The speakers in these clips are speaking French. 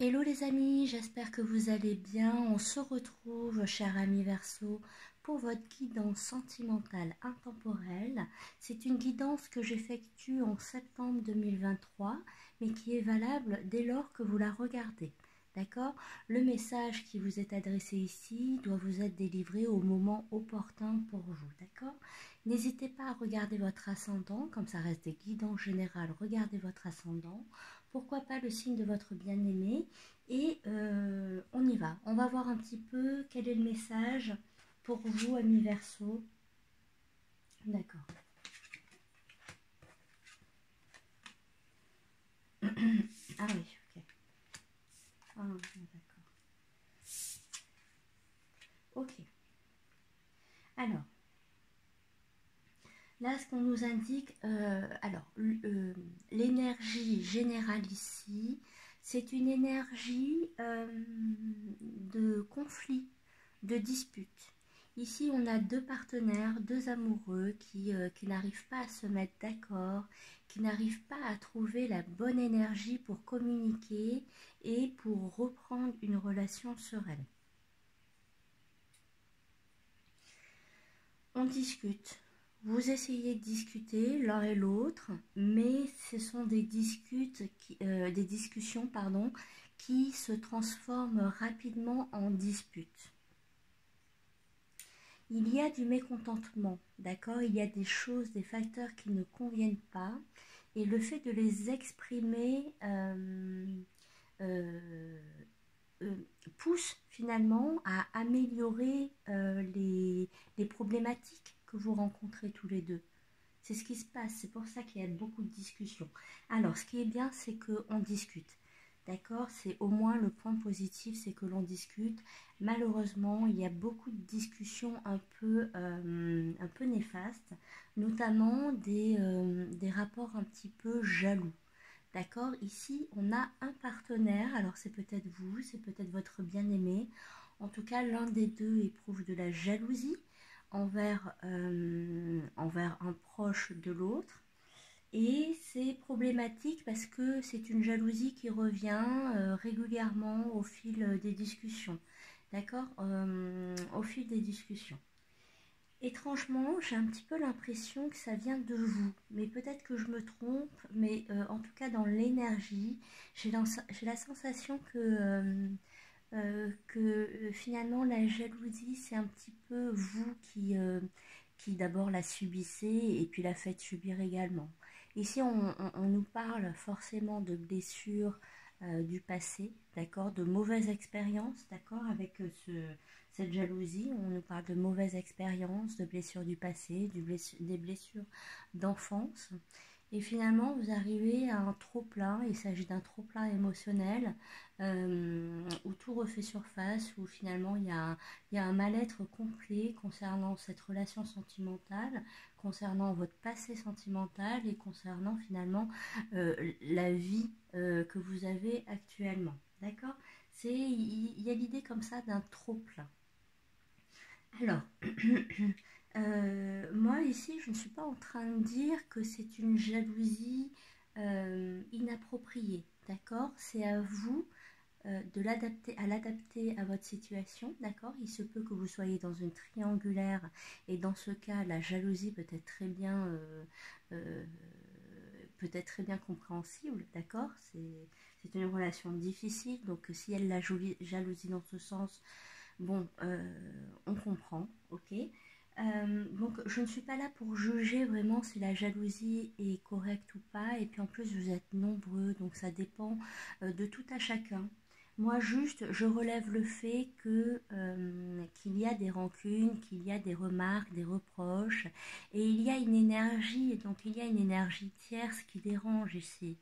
Hello les amis, j'espère que vous allez bien. On se retrouve, chers amis Verseau, pour votre guidance sentimentale intemporelle. C'est une guidance que j'effectue en septembre 2023, mais qui est valable dès lors que vous la regardez. D'accord? Le message qui vous est adressé ici doit vous être délivré au moment opportun pour vous. D'accord? N'hésitez pas à regarder votre ascendant, comme ça reste des guidances générales. Regardez votre ascendant. Pourquoi pas le signe de votre bien-aimé? Et on y va. On va voir un petit peu quel est le message pour vous, amis Verseau. D'accord. Ah oui, ok. Ah, d'accord. Ok. Alors, là, ce qu'on nous indique, l'énergie générale ici, c'est une énergie de conflit, de dispute. Ici, on a deux partenaires, deux amoureux qui n'arrivent pas à se mettre d'accord, qui n'arrivent pas à trouver la bonne énergie pour communiquer et pour reprendre une relation sereine. On discute. Vous essayez de discuter l'un et l'autre, mais ce sont des discussions qui se transforment rapidement en disputes. Il y a du mécontentement, d'accord? Il y a des choses, des facteurs qui ne conviennent pas, et le fait de les exprimer pousse finalement à améliorer les problématiques que vous rencontrez tous les deux. C'est ce qui se passe, c'est pour ça qu'il y a beaucoup de discussions. Alors, ce qui est bien, c'est qu'on discute. D'accord? C'est au moins le point positif, c'est que l'on discute. Malheureusement, il y a beaucoup de discussions un peu néfastes, notamment des rapports un petit peu jaloux. D'accord? Ici, on a un partenaire, alors c'est peut-être vous, c'est peut-être votre bien-aimé. En tout cas, l'un des deux éprouve de la jalousie envers un proche de l'autre. Et c'est problématique parce que c'est une jalousie qui revient régulièrement au fil des discussions. D'accord? Au fil des discussions. Étrangement, j'ai un petit peu l'impression que ça vient de vous, mais peut-être que je me trompe, mais en tout cas dans l'énergie, j'ai la sensation que finalement la jalousie, c'est un petit peu vous qui d'abord la subissez et puis la faites subir également. Ici, on nous parle forcément de blessures du passé, d'accord, de mauvaises expériences, d'accord, avec cette jalousie. On nous parle de mauvaises expériences, de blessures du passé, des blessures d'enfance. Et finalement, vous arrivez à un trop-plein, il s'agit d'un trop-plein émotionnel, où tout refait surface, où finalement il y a un mal-être complet concernant cette relation sentimentale, concernant votre passé sentimental et concernant finalement la vie que vous avez actuellement. D'accord? Il y a l'idée comme ça d'un trop-plein. Alors, moi ici, je ne suis pas en train de dire que c'est une jalousie inappropriée, d'accord? C'est à vous à l'adapter à votre situation, d'accord? Il se peut que vous soyez dans une triangulaire et dans ce cas, la jalousie euh, peut être très bien compréhensible, d'accord? C'est une relation difficile, donc si elle la jalousie dans ce sens, bon, on comprend, ok? Donc je ne suis pas là pour juger vraiment si la jalousie est correcte ou pas, et puis en plus vous êtes nombreux, donc ça dépend de tout à chacun. Moi juste je relève le fait qu'il y a des rancunes, qu'il y a des remarques, des reproches, et il y a une énergie, donc il y a une énergie tierce qui dérange ici.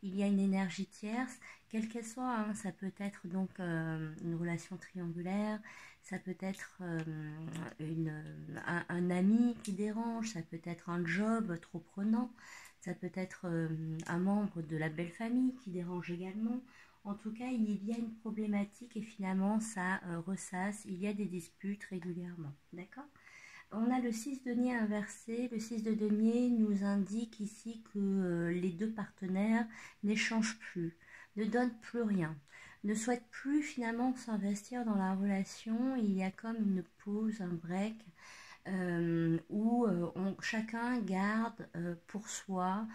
Il y a une énergie tierce, quelle qu'elle soit, hein, ça peut être donc une relation triangulaire, ça peut être un ami qui dérange, ça peut être un job trop prenant, ça peut être un membre de la belle famille qui dérange également. En tout cas, il y a une problématique et finalement ça ressasse, il y a des disputes régulièrement. D'accord? On a le 6 de denier inversé. Le 6 de denier nous indique ici que les deux partenaires n'échangent plus, ne donnent plus rien. ne souhaitent plus finalement s'investir dans la relation. Il y a comme une pause, un break, où chacun garde pour soi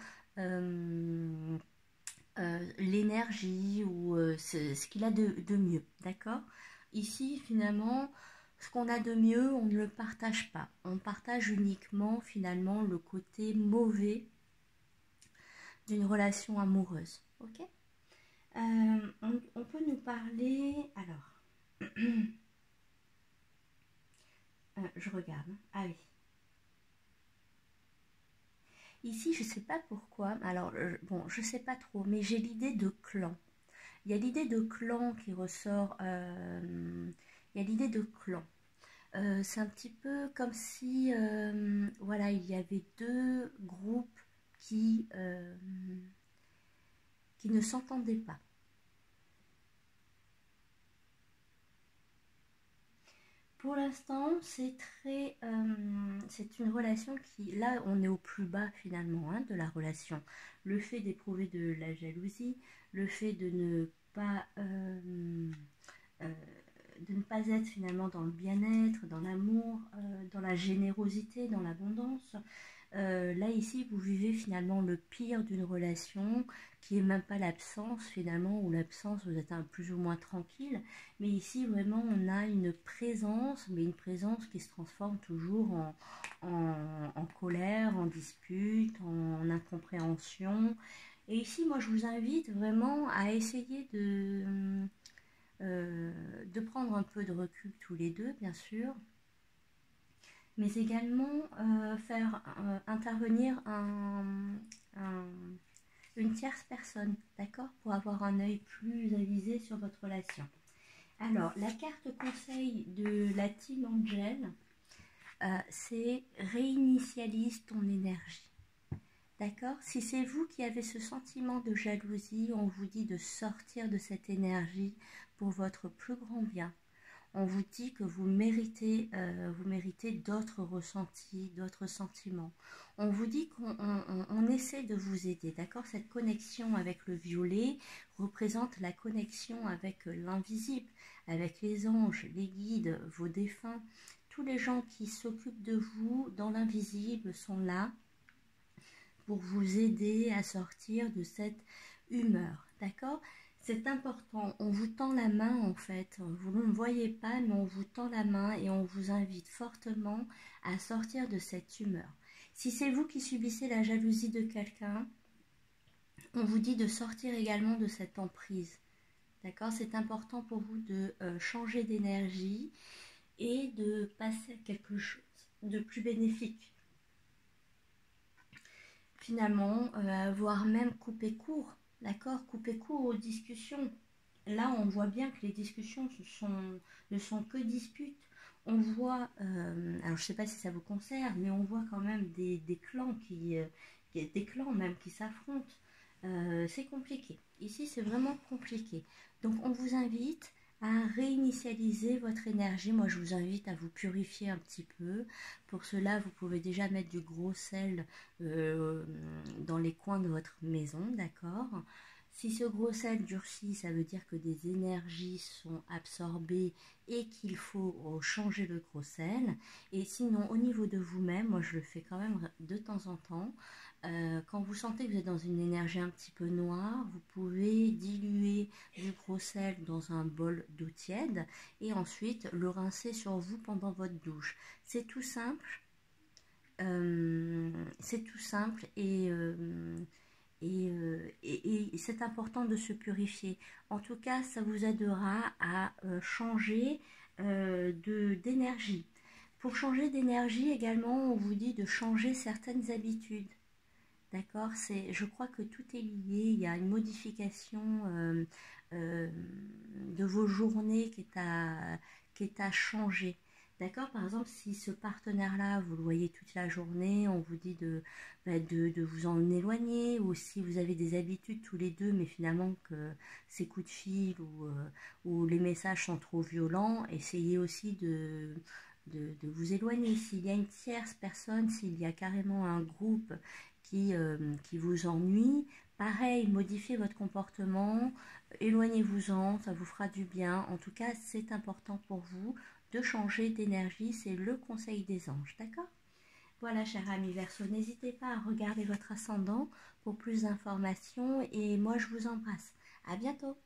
l'énergie ou ce qu'il a de mieux, d'accord? Ici, finalement, ce qu'on a de mieux, on ne le partage pas. On partage uniquement, finalement, le côté mauvais d'une relation amoureuse, ok? On peut nous parler, alors, je regarde, ah oui. Ici, je ne sais pas pourquoi, alors, bon, je ne sais pas trop, mais j'ai l'idée de clan. Il y a l'idée de clan qui ressort, il y a l'idée de clan. C'est un petit peu comme si, voilà, il y avait deux groupes qui ne s'entendaient pas. Pour l'instant, c'est une relation qui, là, on est au plus bas finalement hein, de la relation. Le fait d'éprouver de la jalousie, le fait de ne pas être finalement dans le bien-être, dans l'amour, dans la générosité, dans l'abondance. Là ici vous vivez finalement le pire d'une relation qui est même pas l'absence finalement, ou l'absence vous êtes un plus ou moins tranquille, mais ici vraiment on a une présence, mais une présence qui se transforme toujours en colère, en dispute, en incompréhension. Et ici moi je vous invite vraiment à essayer de prendre un peu de recul tous les deux bien sûr, mais également faire intervenir une tierce personne, d'accord, pour avoir un œil plus avisé sur votre relation. Alors, la carte conseil de la Team Angel, c'est réinitialise ton énergie. D'accord? Si c'est vous qui avez ce sentiment de jalousie, on vous dit de sortir de cette énergie pour votre plus grand bien. On vous dit que vous méritez d'autres ressentis, d'autres sentiments. On vous dit qu'on essaie de vous aider, d'accord? Cette connexion avec le violet représente la connexion avec l'invisible, avec les anges, les guides, vos défunts. Tous les gens qui s'occupent de vous dans l'invisible sont là pour vous aider à sortir de cette humeur, d'accord? C'est important, on vous tend la main en fait, vous ne me voyez pas, mais on vous tend la main et on vous invite fortement à sortir de cette humeur. Si c'est vous qui subissez la jalousie de quelqu'un, on vous dit de sortir également de cette emprise, d'accord? C'est important pour vous de changer d'énergie et de passer à quelque chose de plus bénéfique. Finalement, voire même couper court, d'accord, couper court aux discussions. Là, on voit bien que les discussions ne sont que disputes. On voit, alors je ne sais pas si ça vous concerne, mais on voit quand même des clans des clans même qui s'affrontent. C'est compliqué. Ici, c'est vraiment compliqué. Donc, on vous invite à réinitialiser votre énergie. Moi, je vous invite à vous purifier un petit peu. Pour cela, vous pouvez déjà mettre du gros sel dans les coins de votre maison, d'accord? Si ce gros sel durcit, ça veut dire que des énergies sont absorbées et qu'il faut changer le gros sel. Et sinon, au niveau de vous-même, moi je le fais quand même de temps en temps. Quand vous sentez que vous êtes dans une énergie un petit peu noire, vous pouvez diluer du gros sel dans un bol d'eau tiède et ensuite le rincer sur vous pendant votre douche. C'est tout simple. C'est tout simple et c'est important de se purifier. En tout cas, ça vous aidera à changer d'énergie. Pour changer d'énergie également, on vous dit de changer certaines habitudes. D'accord? Je crois que tout est lié. Il y a une modification de vos journées qui est à changer. D'accord? Par exemple, si ce partenaire-là, vous le voyez toute la journée, on vous dit de vous en éloigner, ou si vous avez des habitudes tous les deux, mais finalement que ces coups de fil ou les messages sont trop violents, essayez aussi de vous éloigner. S'il y a une tierce personne, s'il y a carrément un groupe qui vous ennuie, Pareil, modifiez votre comportement, éloignez-vous-en, ça vous fera du bien. En tout cas, c'est important pour vous de changer d'énergie, c'est le conseil des anges, d'accord? Voilà, cher ami Verseau, n'hésitez pas à regarder votre ascendant pour plus d'informations et moi je vous embrasse. À bientôt!